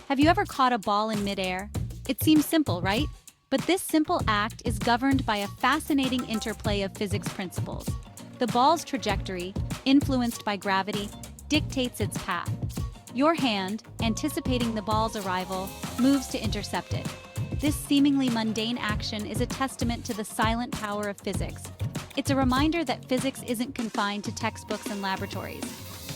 Have you ever caught a ball in midair? It seems simple, right? But this simple act is governed by a fascinating interplay of physics principles. The ball's trajectory, influenced by gravity, dictates its path. Your hand, anticipating the ball's arrival, moves to intercept it. This seemingly mundane action is a testament to the silent power of physics. It's a reminder that physics isn't confined to textbooks and laboratories.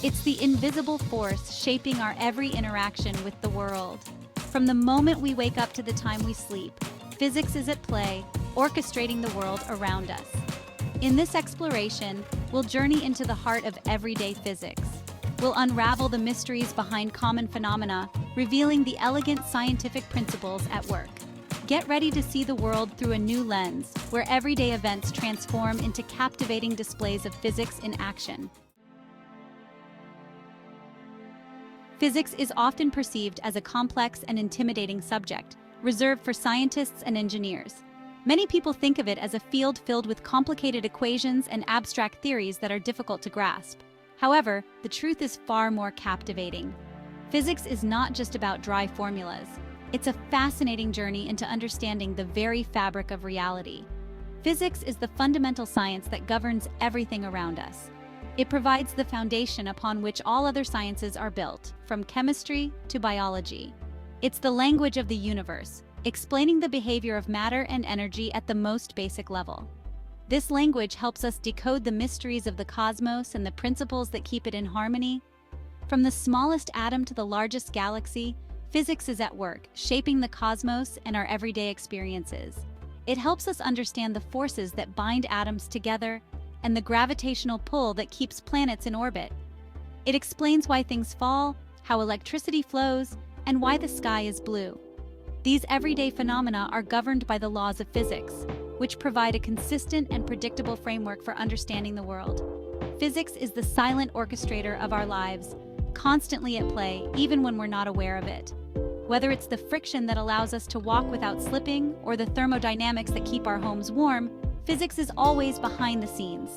It's the invisible force shaping our every interaction with the world. From the moment we wake up to the time we sleep, physics is at play, orchestrating the world around us. In this exploration, we'll journey into the heart of everyday physics. We'll unravel the mysteries behind common phenomena, revealing the elegant scientific principles at work. Get ready to see the world through a new lens, where everyday events transform into captivating displays of physics in action. Physics is often perceived as a complex and intimidating subject, reserved for scientists and engineers. Many people think of it as a field filled with complicated equations and abstract theories that are difficult to grasp. However, the truth is far more captivating. Physics is not just about dry formulas. It's a fascinating journey into understanding the very fabric of reality. Physics is the fundamental science that governs everything around us. It provides the foundation upon which all other sciences are built, from chemistry to biology. It's the language of the universe, explaining the behavior of matter and energy at the most basic level. This language helps us decode the mysteries of the cosmos and the principles that keep it in harmony. From the smallest atom to the largest galaxy, physics is at work, shaping the cosmos and our everyday experiences. It helps us understand the forces that bind atoms together and the gravitational pull that keeps planets in orbit. It explains why things fall, how electricity flows, and why the sky is blue. These everyday phenomena are governed by the laws of physics, which provide a consistent and predictable framework for understanding the world. Physics is the silent orchestrator of our lives, constantly at play even when we're not aware of it. Whether it's the friction that allows us to walk without slipping or the thermodynamics that keep our homes warm, physics is always behind the scenes.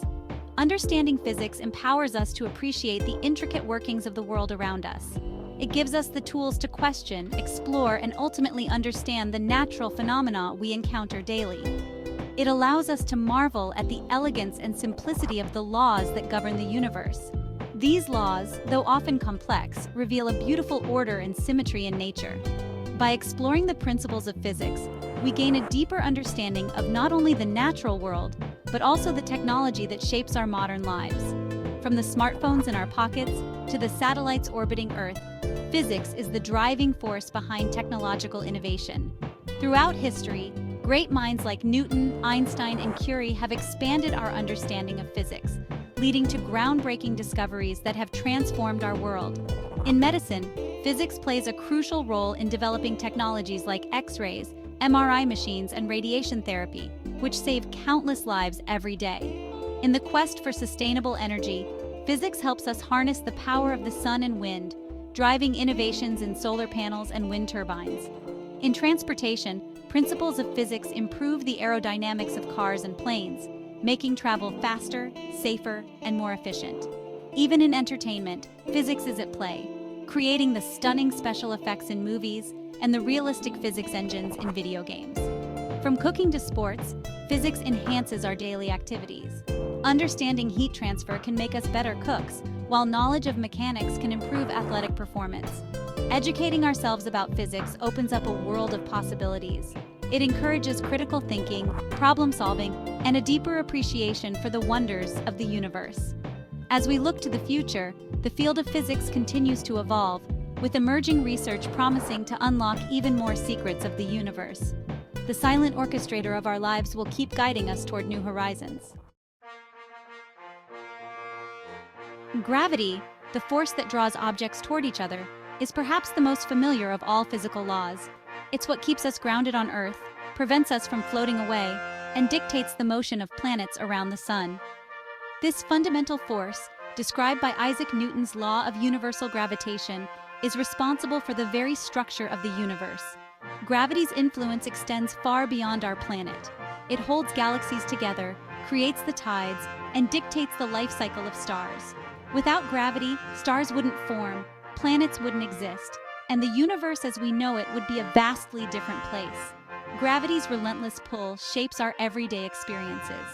Understanding physics empowers us to appreciate the intricate workings of the world around us. It gives us the tools to question, explore, and ultimately understand the natural phenomena we encounter daily. It allows us to marvel at the elegance and simplicity of the laws that govern the universe. These laws, though often complex, reveal a beautiful order and symmetry in nature. By exploring the principles of physics, we gain a deeper understanding of not only the natural world, but also the technology that shapes our modern lives. From the smartphones in our pockets to the satellites orbiting Earth, physics is the driving force behind technological innovation. Throughout history, great minds like Newton, Einstein, and Curie have expanded our understanding of physics, leading to groundbreaking discoveries that have transformed our world. In medicine, physics plays a crucial role in developing technologies like X-rays, MRI machines, and radiation therapy, which save countless lives every day. In the quest for sustainable energy, physics helps us harness the power of the sun and wind, driving innovations in solar panels and wind turbines. In transportation, principles of physics improve the aerodynamics of cars and planes, making travel faster, safer, and more efficient. Even in entertainment, physics is at play, creating the stunning special effects in movies and the realistic physics engines in video games. From cooking to sports, physics enhances our daily activities. Understanding heat transfer can make us better cooks, while knowledge of mechanics can improve athletic performance. Educating ourselves about physics opens up a world of possibilities. It encourages critical thinking, problem solving, and a deeper appreciation for the wonders of the universe. As we look to the future, the field of physics continues to evolve, with emerging research promising to unlock even more secrets of the universe. The silent orchestrator of our lives will keep guiding us toward new horizons. Gravity, the force that draws objects toward each other, is perhaps the most familiar of all physical laws. It's what keeps us grounded on Earth, prevents us from floating away, and dictates the motion of planets around the sun. This fundamental force, described by Isaac Newton's law of universal gravitation, is responsible for the very structure of the universe. Gravity's influence extends far beyond our planet. It holds galaxies together, creates the tides, and dictates the life cycle of stars. Without gravity, stars wouldn't form, planets wouldn't exist, and the universe as we know it would be a vastly different place. Gravity's relentless pull shapes our everyday experiences.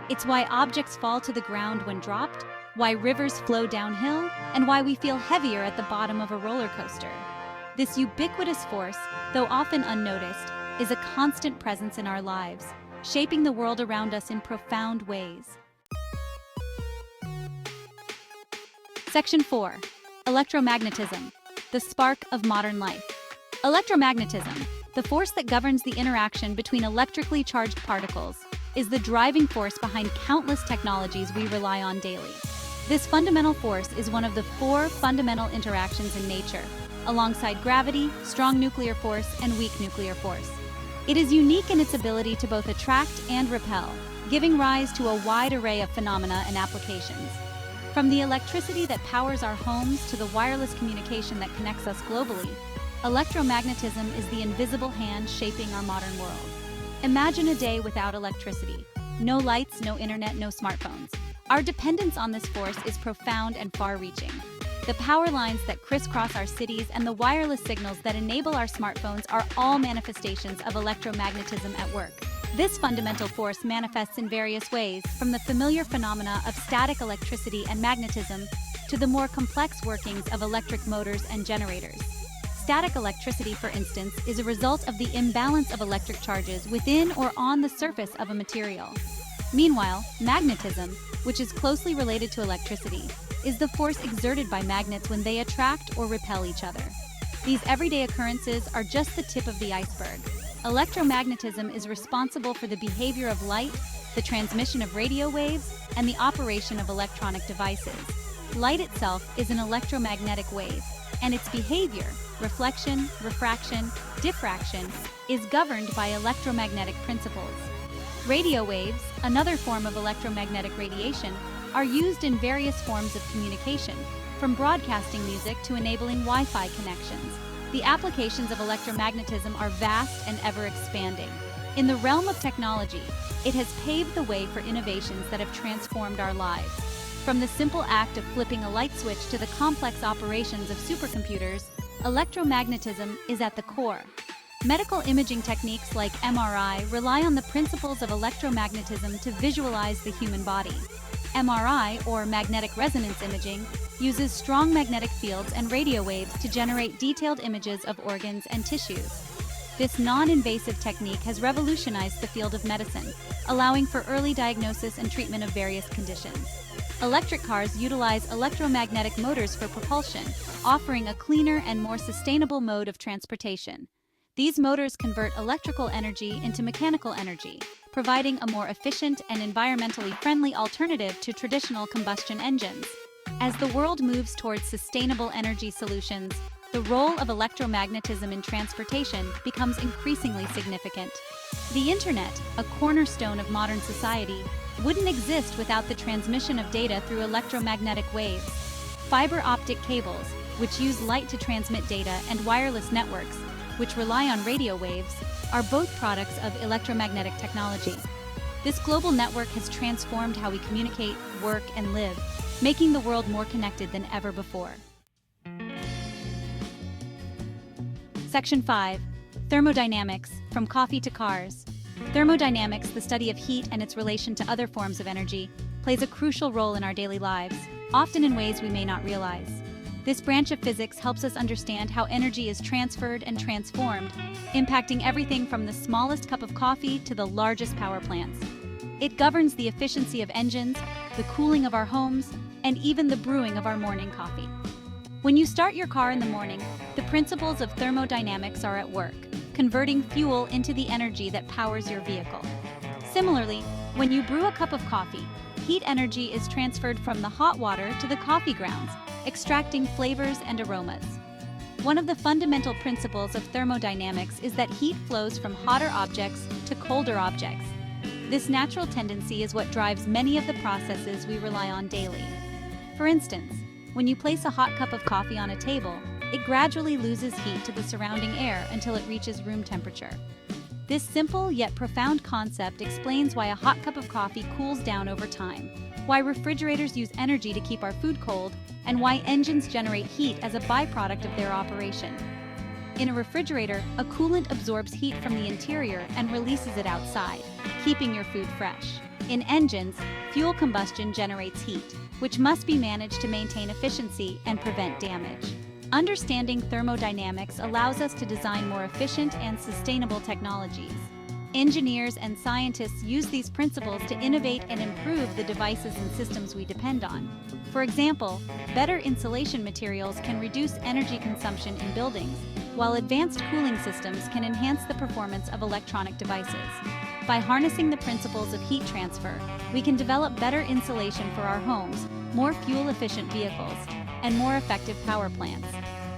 It's why objects fall to the ground when dropped, why rivers flow downhill, and why we feel heavier at the bottom of a roller coaster. This ubiquitous force, though often unnoticed, is a constant presence in our lives, shaping the world around us in profound ways. Section 4. Electromagnetism, the spark of modern life. Electromagnetism, the force that governs the interaction between electrically charged particles, is the driving force behind countless technologies we rely on daily. This fundamental force is one of the four fundamental interactions in nature, alongside gravity, strong nuclear force, and weak nuclear force. It is unique in its ability to both attract and repel, giving rise to a wide array of phenomena and applications. From the electricity that powers our homes to the wireless communication that connects us globally, electromagnetism is the invisible hand shaping our modern world. Imagine a day without electricity. No lights, no internet, no smartphones. Our dependence on this force is profound and far-reaching. The power lines that crisscross our cities and the wireless signals that enable our smartphones are all manifestations of electromagnetism at work. This fundamental force manifests in various ways, from the familiar phenomena of static electricity and magnetism to the more complex workings of electric motors and generators. Static electricity, for instance, is a result of the imbalance of electric charges within or on the surface of a material. Meanwhile, magnetism, which is closely related to electricity, is the force exerted by magnets when they attract or repel each other. These everyday occurrences are just the tip of the iceberg. Electromagnetism is responsible for the behavior of light, the transmission of radio waves, and the operation of electronic devices. Light itself is an electromagnetic wave, and its behavior, reflection, refraction, diffraction, is governed by electromagnetic principles. Radio waves, another form of electromagnetic radiation, are used in various forms of communication, from broadcasting music to enabling Wi-Fi connections. The applications of electromagnetism are vast and ever-expanding. In the realm of technology, it has paved the way for innovations that have transformed our lives. From the simple act of flipping a light switch to the complex operations of supercomputers, electromagnetism is at the core. Medical imaging techniques like MRI rely on the principles of electromagnetism to visualize the human body. MRI, or magnetic resonance imaging, uses strong magnetic fields and radio waves to generate detailed images of organs and tissues. This non-invasive technique has revolutionized the field of medicine, allowing for early diagnosis and treatment of various conditions. Electric cars utilize electromagnetic motors for propulsion, offering a cleaner and more sustainable mode of transportation. These motors convert electrical energy into mechanical energy, providing a more efficient and environmentally friendly alternative to traditional combustion engines. As the world moves towards sustainable energy solutions, the role of electromagnetism in transportation becomes increasingly significant. The Internet, a cornerstone of modern society, wouldn't exist without the transmission of data through electromagnetic waves. Fiber optic cables, which use light to transmit data, and wireless networks, which rely on radio waves, are both products of electromagnetic technology. This global network has transformed how we communicate, work, and live, making the world more connected than ever before. Section 5. Thermodynamics, from coffee to cars. Thermodynamics, the study of heat and its relation to other forms of energy, plays a crucial role in our daily lives, often in ways we may not realize. This branch of physics helps us understand how energy is transferred and transformed, impacting everything from the smallest cup of coffee to the largest power plants. It governs the efficiency of engines, the cooling of our homes, and even the brewing of our morning coffee. When you start your car in the morning, the principles of thermodynamics are at work, converting fuel into the energy that powers your vehicle. Similarly, when you brew a cup of coffee, heat energy is transferred from the hot water to the coffee grounds, extracting flavors and aromas. One of the fundamental principles of thermodynamics is that heat flows from hotter objects to colder objects. This natural tendency is what drives many of the processes we rely on daily. For instance, when you place a hot cup of coffee on a table, it gradually loses heat to the surrounding air until it reaches room temperature. This simple yet profound concept explains why a hot cup of coffee cools down over time, why refrigerators use energy to keep our food cold, and why engines generate heat as a byproduct of their operation. In a refrigerator, a coolant absorbs heat from the interior and releases it outside, keeping your food fresh. In engines, fuel combustion generates heat, which must be managed to maintain efficiency and prevent damage. Understanding thermodynamics allows us to design more efficient and sustainable technologies. Engineers and scientists use these principles to innovate and improve the devices and systems we depend on. For example, better insulation materials can reduce energy consumption in buildings, while advanced cooling systems can enhance the performance of electronic devices. By harnessing the principles of heat transfer, we can develop better insulation for our homes, more fuel-efficient vehicles, and more effective power plants.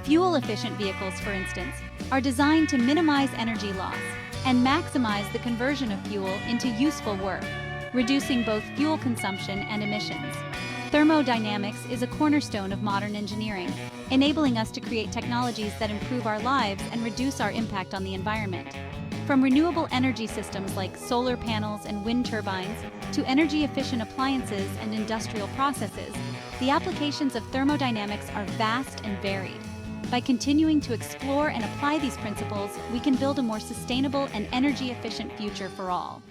Fuel-efficient vehicles, for instance, are designed to minimize energy loss and maximize the conversion of fuel into useful work, reducing both fuel consumption and emissions. Thermodynamics is a cornerstone of modern engineering, enabling us to create technologies that improve our lives and reduce our impact on the environment. From renewable energy systems like solar panels and wind turbines to energy-efficient appliances and industrial processes, the applications of thermodynamics are vast and varied. By continuing to explore and apply these principles, we can build a more sustainable and energy-efficient future for all.